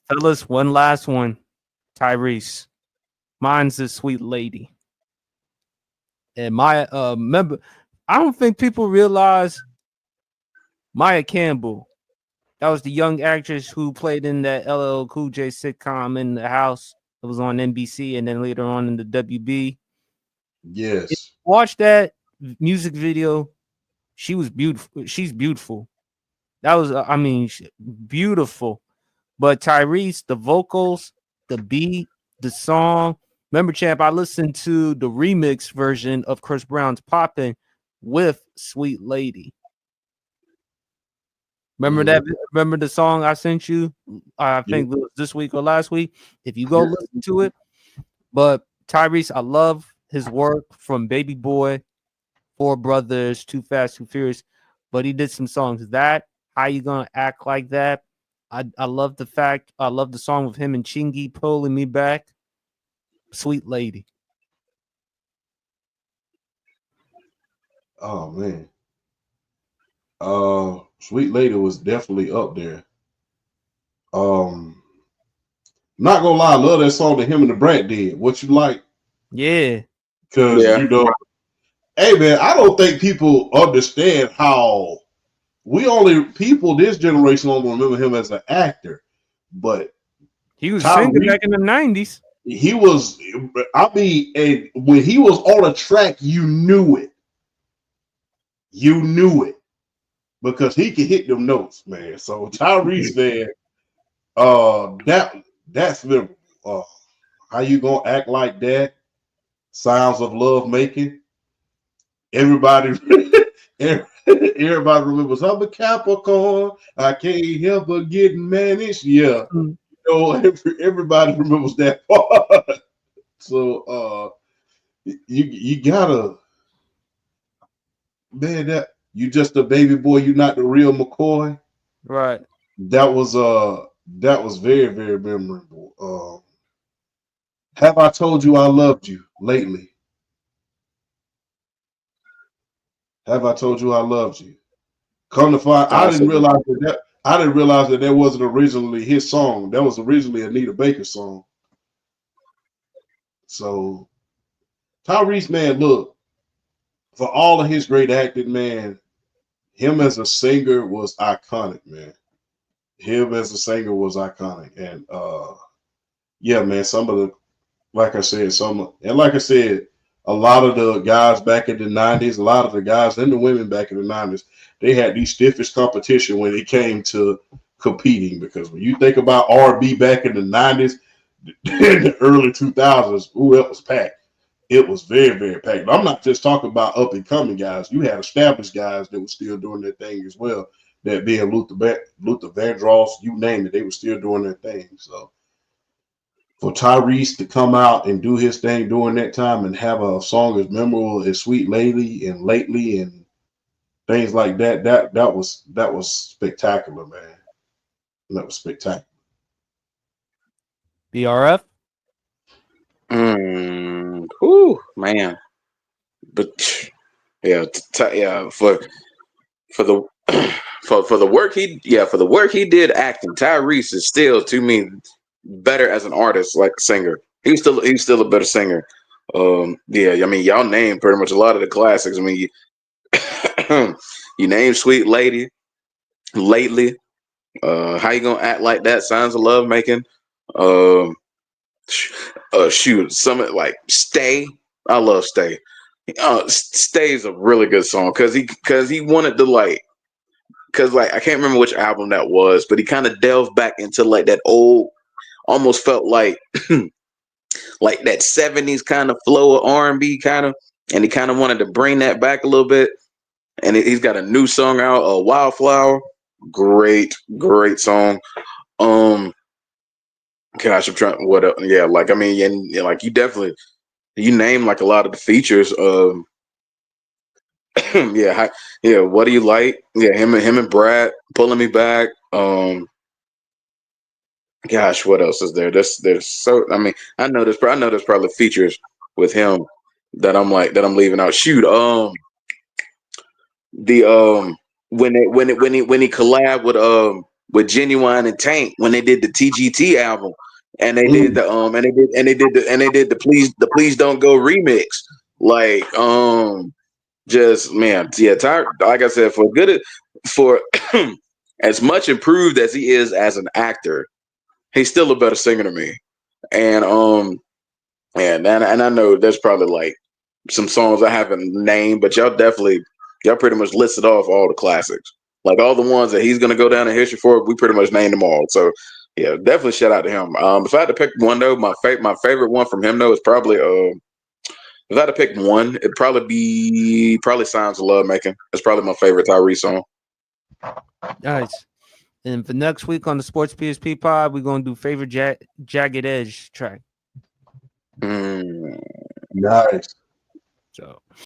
Fellas, one last one. Tyrese. Mine's the sweet lady. And my member, I don't think people realize Maya Campbell. That was the young actress who played in that LL Cool J sitcom In the House. It was on NBC and then later on in the WB. Yes. Watch that music video. She was beautiful. She's beautiful. That was, beautiful. But Tyrese, the vocals, the beat, the song. Remember, champ, I listened to the remix version of Chris Brown's "Poppin'" with "Sweet Lady." Remember that? Remember the song I sent you? I think it was this week or last week. If you go listen to it, but Tyrese, I love his work from Baby Boy, Four Brothers, Too Fast, Too Furious. But he did some songs. That How You Gonna Act Like That? I love the fact. I love the song with him and Chingy pulling me back. Sweet Lady. Oh man. Sweet Lady was definitely up there. Not gonna lie, I love that song that him and the Brat did. What you like? Yeah. Cause hey man, I don't think people understand how people this generation only remember him as an actor, but he was singing back in the 90s. He was, and when he was on a track, you knew it. You knew it because he could hit them notes, man. So Tyrese, man, that's the how you gonna act like that? Sounds of love making. Everybody, everybody remembers I'm a Capricorn. I can't help but getting managed. Yeah, everybody remembers that part. So you gotta, man, that you just a baby boy, you not the real McCoy. Right. That was very, very memorable. Have I told you I loved you lately? Have I told you I loved you? Come to find, I didn't realize that wasn't originally his song. That was originally Anita Baker's song. So Tyrese, man, look, for all of his great acting, man, him as a singer was iconic, man. Him as a singer was iconic. And yeah, man, some of the, like I said, a lot of the guys back in the 90s, a lot of the guys and the women back in the 90s, they had the stiffest competition when it came to competing. Because when you think about R&B back in the 90s, in the early 2000s, ooh, it was packed. It was very, very packed. But I'm not just talking about up and coming guys. You had established guys that were still doing their thing as well. That being Luther Vandross, you name it, they were still doing their thing. So for Tyrese to come out and do his thing during that time and have a song as memorable as "Sweet Lady" and "Lately" and things like that, that was spectacular, man. That was spectacular. BRF. Man. But yeah, for the for the work he did acting, Tyrese is still to me better as an artist, like a singer. He's still a better singer. Yeah, I mean y'all named pretty much a lot of the classics. I mean you named Sweet Lady, Lately, How You Gonna Act Like That, Signs of Love Making, shoot, some like Stay. I love Stay. Stay is a really good song because he wanted to because I can't remember which album that was, but he kind of delved back into like that old, almost felt like like that 70s kind of flow of R&B kind of, and he kind of wanted to bring that back a little bit. And he's got a new song out, Wildflower. Great song. Gosh, I'm trying what yeah, like I mean, and like you name like a lot of the features. Yeah, what do you like? Yeah, him and Brad pulling me back. Gosh, what else is there? There's so I mean, I know there's probably features with him that I'm leaving out. Shoot, the when he collabed with with Genuine and Tank when they did the TGT album, and they did the Please Don't Go remix. Like just man, yeah. Like I said, for as much improved as he is as an actor, he's still a better singer to me. And and I know there's probably like some songs I haven't named, but y'all pretty much listed off all the classics. Like all the ones that he's gonna go down in history for, we pretty much named them all. So yeah, definitely shout out to him. If I had to pick one though, my favorite one from him though is probably if I had to pick one, it'd probably be Signs of Love Making. It's probably my favorite Tyrese song. Nice. And for next week on the Sports PSP pod, we're gonna do favorite Jagged Edge track. Nice. So